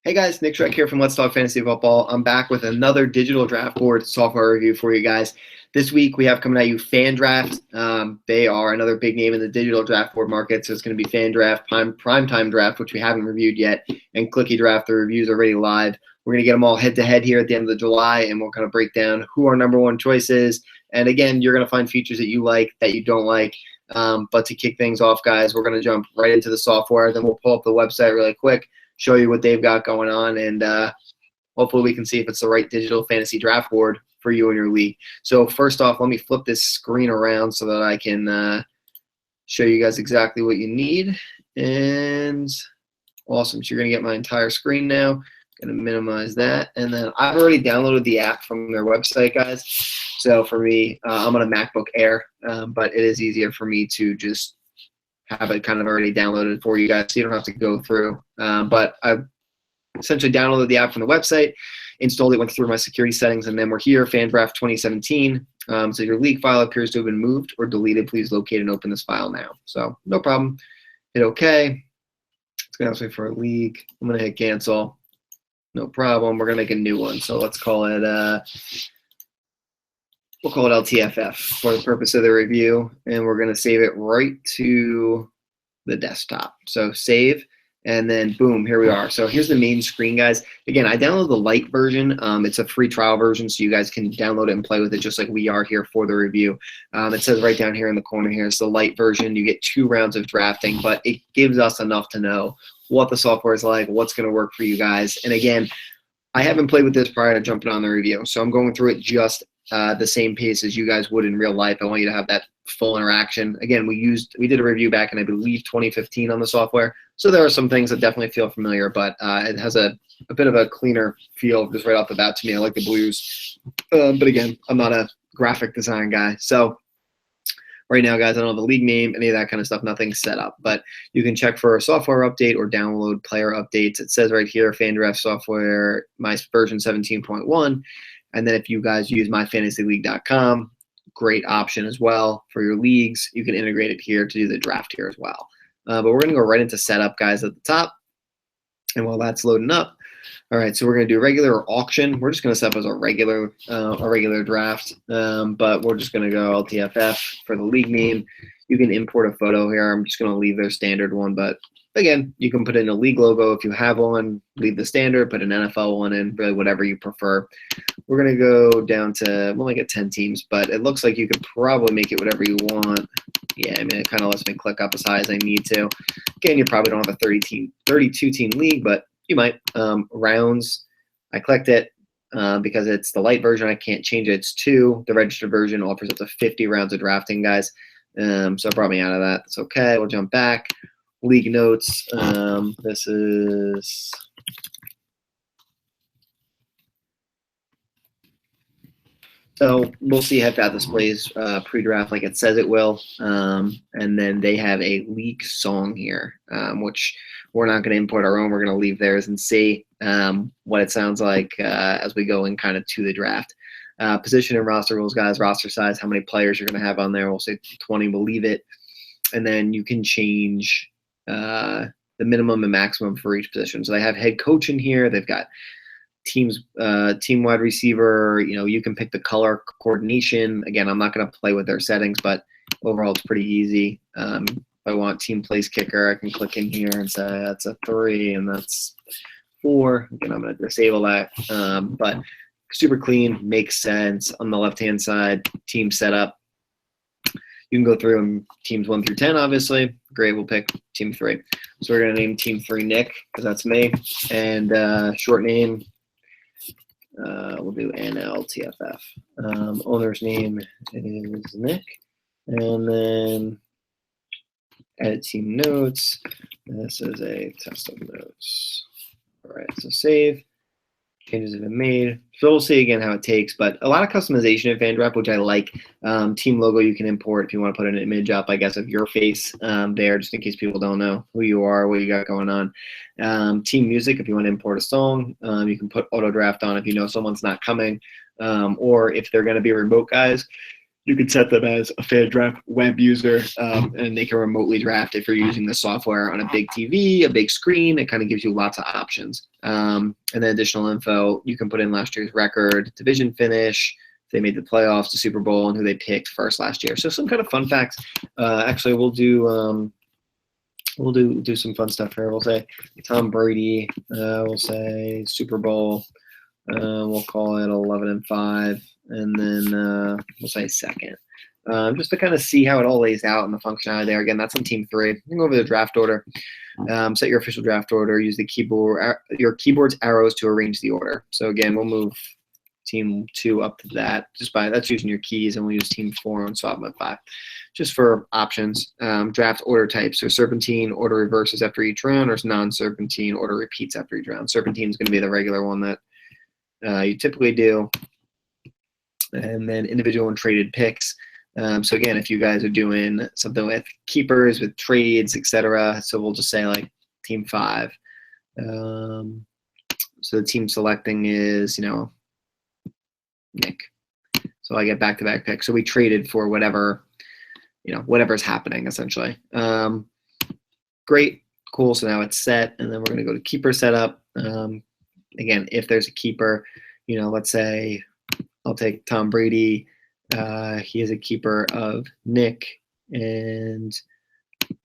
Hey guys, Nick Schreck here from Let's Talk Fantasy Football. I'm back with another digital draft board software review for you guys. This week we have coming at you FanDraft. They are another big name in the digital draft board market. So it's going to be FanDraft, Primetime Draft, which we haven't reviewed yet, and Clicky Draft. The review's already live. We're going to get them all head to head here at the end of July, and we'll kind of break down who our number one choice is. And again, you're going to find features that you like, that you don't like. But to kick things off, guys, we're going to jump right into the software. Then we'll pull up the website really quick, show you what they've got going on, and hopefully we can see if it's the right digital fantasy draft board for you and your league. So first off, let me flip this screen around so that I can show you guys exactly what you need. And awesome. So you're going to get my entire screen now. Going to minimize that. And then I've already downloaded the app from their website, guys. So for me, I'm on a MacBook Air, but it is easier for me to just have it kind of already downloaded for you guys so you don't have to go through. But I've essentially downloaded the app from the website, installed it, went through my security settings, and then we're here, FanDraft 2017. So your league file appears to have been moved or deleted. Please locate and open this file now. So no problem. Hit OK. It's going to ask me for a league. I'm going to hit cancel. No problem. We're going to make a new one. So let's call it we'll call it LTFF for the purpose of the review, and we're going to save it right to the desktop. So save, and then boom, here we are. So here's the main screen, guys. Again, I downloaded the light version. It's a free trial version, so you guys can download it and play with it just like we are here for the review. It says right down here in the corner here, it's the light version. You get 2 rounds of drafting, but it gives us enough to know what the software is like, what's going to work for you guys. And again, I haven't played with this prior to jumping on the review, so I'm going through it just the same pace as you guys would in real life. I want you to have that full interaction. Again, we did a review back in, I believe, 2015 on the software, so there are some things that definitely feel familiar, but it has a bit of a cleaner feel just right off the bat to me. I like the blues, but again, I'm not a graphic design guy, so right now, guys, I don't have a league name, any of that kind of stuff, nothing's set up. But you can check for a software update or download player updates. It says right here, FanDraft software, my version 17.1. And then if you guys use myfantasyleague.com, great option as well for your leagues. You can integrate it here to do the draft here as well. But we're going to go right into setup, guys, at the top. And while that's loading up, all right, so we're going to do regular or auction. We're just going to set up as a regular draft, but we're just going to go LTFF for the league name. You can import a photo here. I'm just going to leave their standard one, but again, you can put in a league logo if you have one, leave the standard, put an NFL one in, really whatever you prefer. We're going to go down to, we'll make it 10 teams, but it looks like you could probably make it whatever you want. Yeah, I mean, it kind of lets me click up as high as I need to. Again, you probably don't have a 32-team league, but you might. Rounds, I clicked it because it's the light version. I can't change it. It's 2. The registered version offers up to 50 rounds of drafting, guys. So it brought me out of that. It's okay. We'll jump back. League notes. This is so we'll see if that displays pre-draft like it says it will. And then they have a league song here, which we're not going to import our own. We're going to leave theirs and see what it sounds like as we go in kind of to the draft. Position and roster rules, guys. Roster size, how many players you're going to have on there. We'll say 20. We'll leave it. And then you can change the minimum and maximum for each position. So they have head coach in here. They've got team wide receiver. You can pick the color coordination. Again, I'm not going to play with their settings, but overall it's pretty easy. If I want team place kicker, I can click in here and say that's a 3 and that's 4. Again, I'm going to disable that. But super clean, makes sense. On the left-hand side, team setup. You can go through them, teams 1 through 10, obviously. Great, we'll pick team 3. So we're going to name team 3 Nick, because that's me. And short name, we'll do NLTFF. Owner's name is Nick. And then edit team notes. This is a test of notes. All right, so save. Changes have been made. So we'll see again how it takes, but a lot of customization in FanDraft, which I like. Team logo you can import if you want to put an image up, I guess, of your face there, just in case people don't know who you are, what you got going on. Team music, if you want to import a song, you can put auto draft on if you know someone's not coming, or if they're going to be remote guys, You can set them as a FanDraft web user, and they can remotely draft if you're using the software on a big TV, a big screen. It kind of gives you lots of options. And then additional info, you can put in last year's record, division finish, if they made the playoffs, the Super Bowl, and who they picked first last year. So some kind of fun facts. Actually, we'll do some fun stuff here. We'll say Tom Brady. We'll say Super Bowl. We'll call it 11-5, and then we'll say second, just to kind of see how it all lays out and the functionality there. Again, that's on team 3. You can go over the draft order, set your official draft order, use the your keyboard's arrows to arrange the order. So again, we'll move team 2 up to that. That's using your keys, and we'll use team 4 on swap mode 5, just for options. Draft order types: so serpentine, order reverses after each round, or non-serpentine, order repeats after each round. Serpentine is going to be the regular one that you typically do, and then individual and traded picks. So again, if you guys are doing something with keepers, with trades, etc., so we'll just say like team 5. So the team selecting is, Nick. So I get back-to-back picks. So we traded for whatever's happening essentially. Great, cool. So now it's set, and then we're going to go to keeper setup. Again, if there's a keeper, let's say I'll take Tom Brady. He is a keeper of Nick, and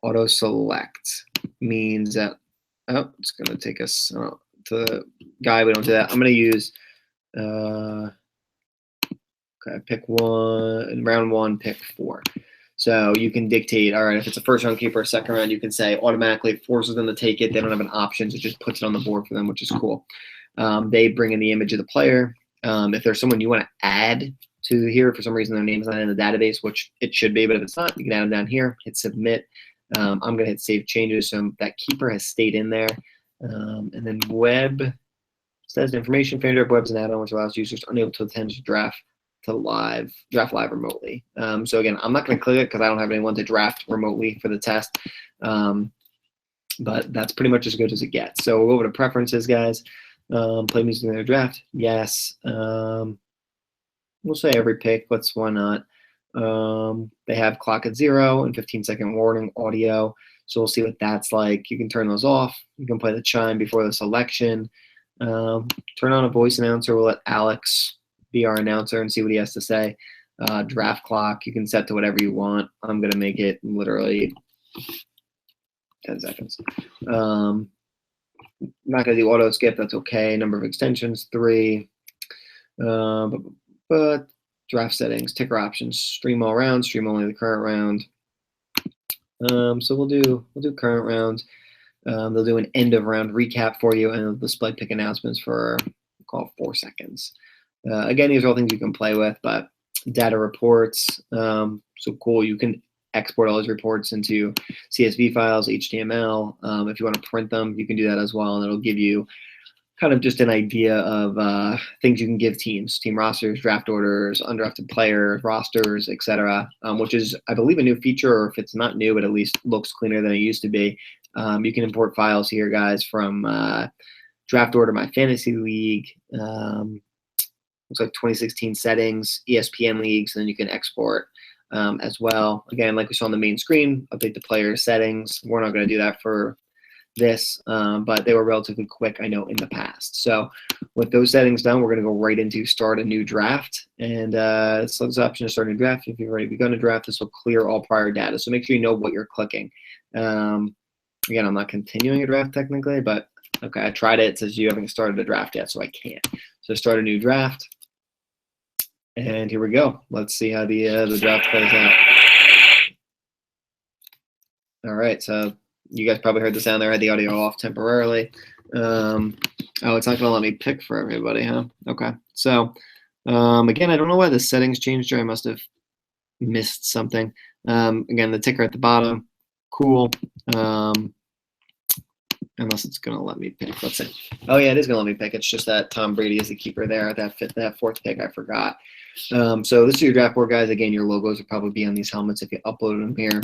auto select means that, it's going to take us to the guy. We don't do that. I'm going to use, pick one, in round 1, pick 4. So you can dictate, all right, if it's a first round keeper, second round, you can say automatically it forces them to take it. They don't have an option. It just puts it on the board for them, which is cool. They bring in the image of the player. If there's someone you want to add to here, for some reason their name's not in the database, which it should be, but if it's not, you can add them down here, hit submit. I'm going to hit save changes, so that keeper has stayed in there. And then web says information. FanDraft web is an add-on which allows users unable to attend to draft live remotely. So again, I'm not going to click it because I don't have anyone to draft remotely for the test. But that's pretty much as good as it gets. So we'll go over to preferences, guys. Play music in their draft. Yes. We'll say every pick. Why not? They have clock at 0 and 15-second warning audio. So we'll see what that's like. You can turn those off. You can play the chime before the selection. Turn on a voice announcer. We'll let Alex be our announcer and see what he has to say. Draft clock, you can set to whatever you want. I'm going to make it literally 10 seconds. I'm not going to do auto skip. That's okay. Number of extensions, 3. But draft settings, ticker options, stream all rounds, stream only the current round. So we'll do current round. They'll do an end of round recap for you, and they'll display pick announcements for, call it 4 seconds. Again, these are all things you can play with, but data reports, so cool. You can export all those reports into CSV files, HTML. If you want to print them, you can do that as well, and it'll give you kind of just an idea of things you can give teams, team rosters, draft orders, undrafted players, rosters, etc., which is, I believe, a new feature, or if it's not new, it at least looks cleaner than it used to be. You can import files here, guys, from Draft Order My Fantasy League. Looks like 2016 settings, ESPN leagues, and then you can export as well. Again, like we saw on the main screen, update the player settings. We're not going to do that for this, but they were relatively quick, I know, in the past. So with those settings done, we're going to go right into start a new draft. And so this option to start a new draft. If you've already begun a draft, this will clear all prior data. So make sure you know what you're clicking. Again, I'm not continuing a draft technically, but okay, I tried it. It says you haven't started a draft yet, so I can't. So start a new draft. And here we go. Let's see how the draft plays out. All right, so you guys probably heard the sound there. I had the audio off temporarily. Oh, it's not going to let me pick for everybody, huh? Okay. So, again, I don't know why the settings changed here. I must have missed something. Again, the ticker at the bottom. Cool. Unless it's going to let me pick. Let's see. Oh, yeah, it is going to let me pick. It's just that Tom Brady is the keeper there. That fourth pick, I forgot. So this is your draft board, guys. Again, your logos will probably be on these helmets if you upload them here.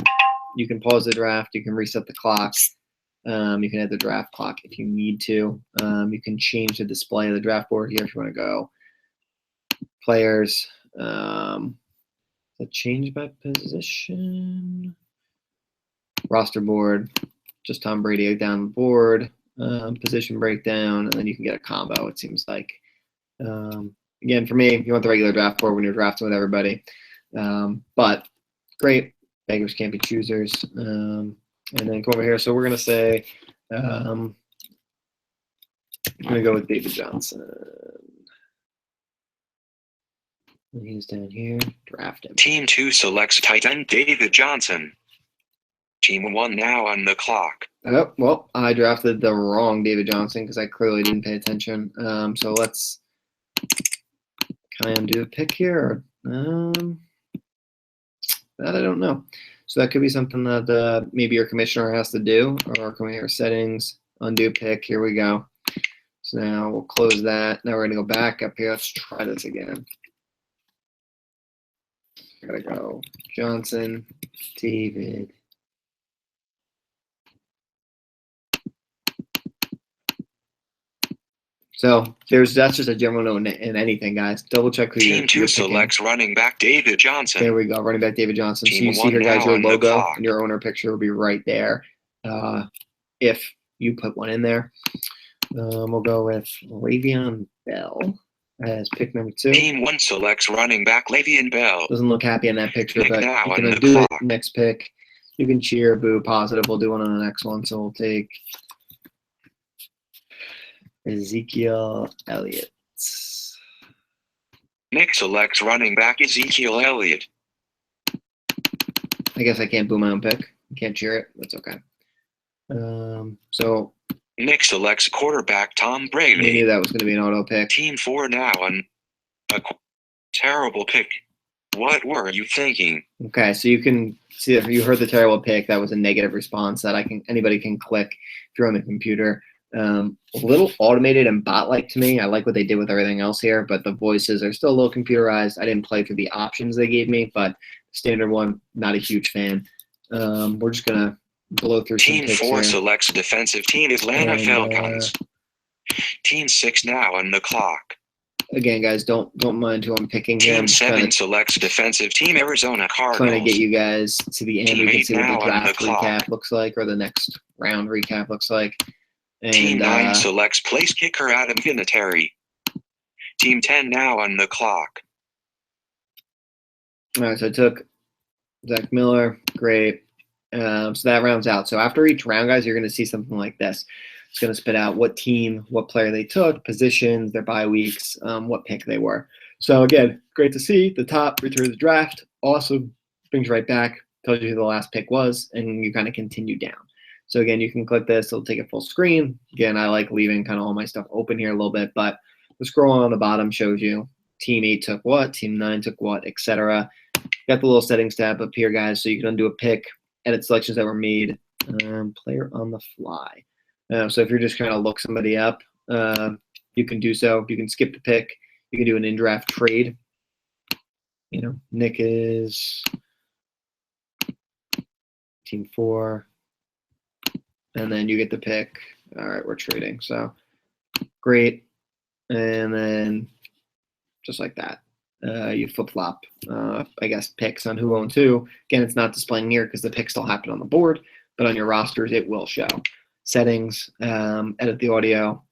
You can pause the draft. You can reset the clock. You can add the draft clock if you need to. You can change the display of the draft board here if you want to go players. The change by position. Roster board, just Tom Brady down the board. Position breakdown, and then you can get a combo, it seems like. Again, for me, you want the regular draft board when you're drafting with everybody. But great. Beggars can't be choosers. And then come over here. So we're going to say, I'm going to go with David Johnson. He's down here. Draft him. Team 2 selects tight end David Johnson. Team 1 now on the clock. Oh, well, I drafted the wrong David Johnson because I clearly didn't pay attention. So let's kind of do a pick here. That I don't know. So that could be something that maybe your commissioner has to do. Or come here, settings, undo pick. Here we go. So now we'll close that. Now we're going to go back up here. Let's try this again. Gotta go Johnson, David. So that's just a general note in anything, guys. Double check who Team 2 selects running back David Johnson. There we go, running back David Johnson. Team so you see here, guys, your logo and your owner picture will be right there. If you put one in there, we'll go with Le'Veon Bell as pick number 2. Team 1 selects running back Le'Veon Bell. Doesn't look happy in that picture, Pick but now you can on the undo it. clock. Next pick. You can cheer, boo, positive. We'll do one on the next one. So we'll take Ezekiel Elliott. Nick selects running back Ezekiel Elliott. I guess I can't boo my own pick. Can't cheer it. That's okay. So Nick selects quarterback Tom I Brady. knew that was going to be an auto pick. Team 4 now on a terrible pick. What were you thinking? Okay, so you can see if you heard the terrible pick. That was a negative response that anybody can click if you're on the computer. A little automated and bot-like to me. I like what they did with everything else here, but the voices are still a little computerized. I didn't play through the options they gave me, but standard one, not a huge fan. We're just gonna blow through some Team picks 4 here. selects defensive team Atlanta Falcons. Team 6 now on the clock. Again, guys, don't mind who I'm picking here. Team 7 selects defensive team Arizona Cardinals. Trying to get you guys to the end. Team We can 8 see what now the on the draft clock. recap looks like, or the next round recap looks like. And, Team 9 selects place kicker Adam Vinatieri. Team 10 now on the clock. All right, so I took Zach Miller. Great. So that rounds out. So after each round, guys, you're going to see something like this. It's going to spit out what team, what player they took, positions, their bye weeks, what pick they were. So again, great to see. The top returns the draft. Awesome. Brings right back. Tells you who the last pick was, and you kind of continue down. So again, you can click this. It'll take it full screen. Again, I like leaving kind of all my stuff open here a little bit, but the scroll on the bottom shows you team 8 took what, team 9 took what, etc. Got the little settings tab up here, guys, so you can undo a pick, edit selections that were made, player on the fly. So if you're just trying to look somebody up, you can do so. You can skip the pick. You can do an in-draft trade. You know, Nick is team 4, and then you get the pick. All right, we're trading. So great. And then just like that, you flip-flop, I guess, picks on who owns who. Again, it's not displaying here because the picks still happen on the board, but on your rosters, it will show. Settings, edit the audio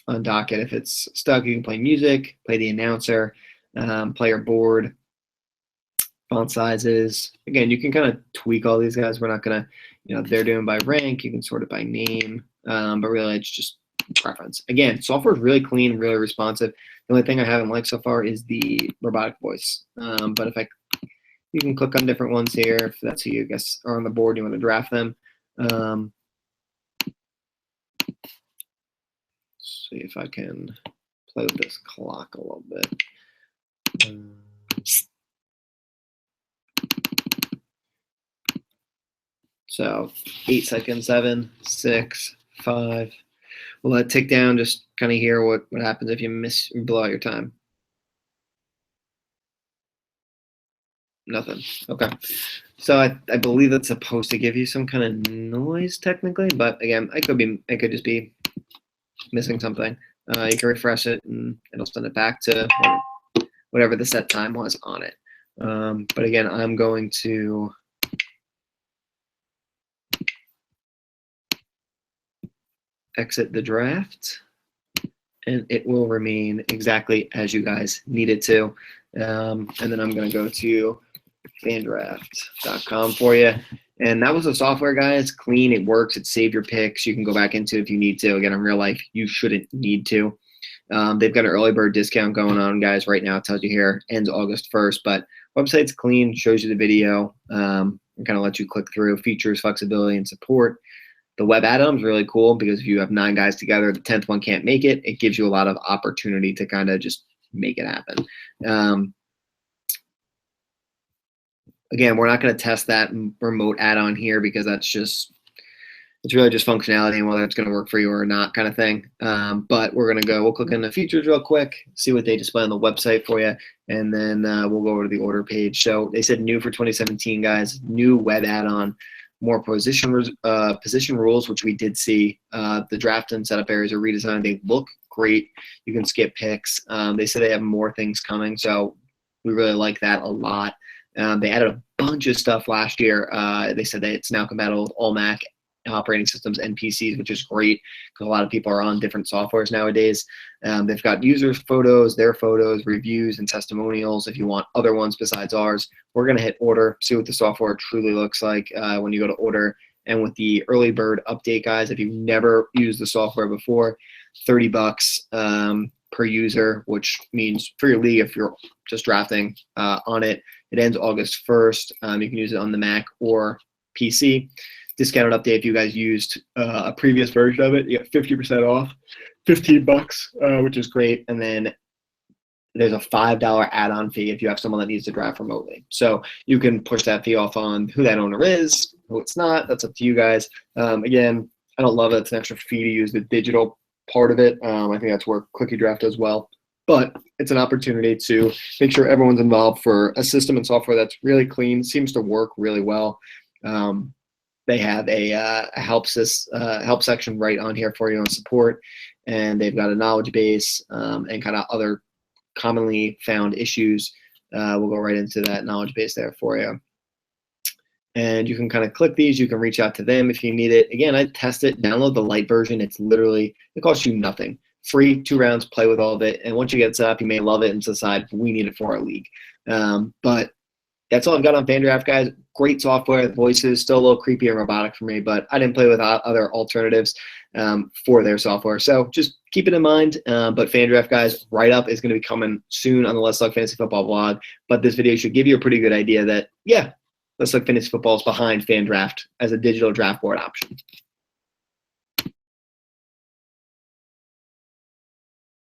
on docket. If it's stuck, you can play music, play the announcer, play your board, font sizes. Again, you can kind of tweak all these guys. We're not going to, they're doing by rank. You can sort it by name, but really it's just preference. Again, software is really clean, really responsive. The only thing I haven't liked so far is the robotic voice. But you can click on different ones here if that's who you guess are on the board. You want to draft them. See if I can play with this clock a little bit. So 8 seconds, 7, 6, 5. We'll let it tick down, just kind of hear what happens if you blow out your time. Nothing. Okay. So I believe that's supposed to give you some kind of noise technically, but again, I could just be missing something. You can refresh it and it'll send it back to whatever the set time was on it. But again, I'm going to exit the draft, and it will remain exactly as you guys need it to. And then I'm going to go to FanDraft.com for you. And that was the software, guys. Clean. It works. It saved your picks. You can go back into it if you need to. Again, in real life, you shouldn't need to. They've got an early bird discount going on, guys, right now. It tells you here, ends August 1st. But website's clean, shows you the video, and kind of lets you click through features, flexibility, and support. The web add-on is really cool because if you have 9 guys together, the 10th one can't make it. It gives you a lot of opportunity to kind of just make it happen. Again, we're not going to test that remote add-on here because it's really just functionality and whether it's going to work for you or not kind of thing. But we'll click on the features real quick, see what they display on the website for you, and then we'll go over to the order page. So they said new for 2017, guys, new web add-on, more position rules, which we did see. The draft and setup areas are redesigned. They look great. You can skip picks. They said they have more things coming, so we really like that a lot. They added a bunch of stuff last year. They said that it's now compatible with all Mac operating systems and PCs, which is great because a lot of people are on different softwares nowadays. They've got users' photos, their photos, reviews, and testimonials. If you want other ones besides ours, we're going to hit order, see what the software truly looks like when you go to order. And with the early bird update, guys, if you've never used the software before, $30 per user, which means for your league, if you're just drafting on it, it ends August 1st. You can use it on the Mac or PC. Discounted update if you guys used a previous version of it, you get 50% off, $15, which is great. And then there's a $5 add-on fee if you have someone that needs to draft remotely. So you can push that fee off on who that owner is, who it's not. That's up to you guys. Again, I don't love it. It's an extra fee to use the digital part of it. I think that's where Clicky Draft does well. But it's an opportunity to make sure everyone's involved for a system and software that's really clean, seems to work really well. They have a help section right on here for you on support, and they've got a knowledge base and kind of other commonly found issues. We'll go right into that knowledge base there for you. And you can kind of click these. You can reach out to them if you need it. Again, I test it. Download the light version. It costs you nothing. Free, 2 rounds, play with all of it. And once you get set up, you may love it and decide we need it for our league. But that's all I've got on FanDraft, guys. Great software. The voices still a little creepy and robotic for me, but I didn't play with other alternatives for their software. So just keep it in mind. But FanDraft, guys, write-up is going to be coming soon on the Let's Talk Fantasy Football blog. But this video should give you a pretty good idea that, yeah, Let's Talk Fantasy Football is behind FanDraft as a digital draft board option.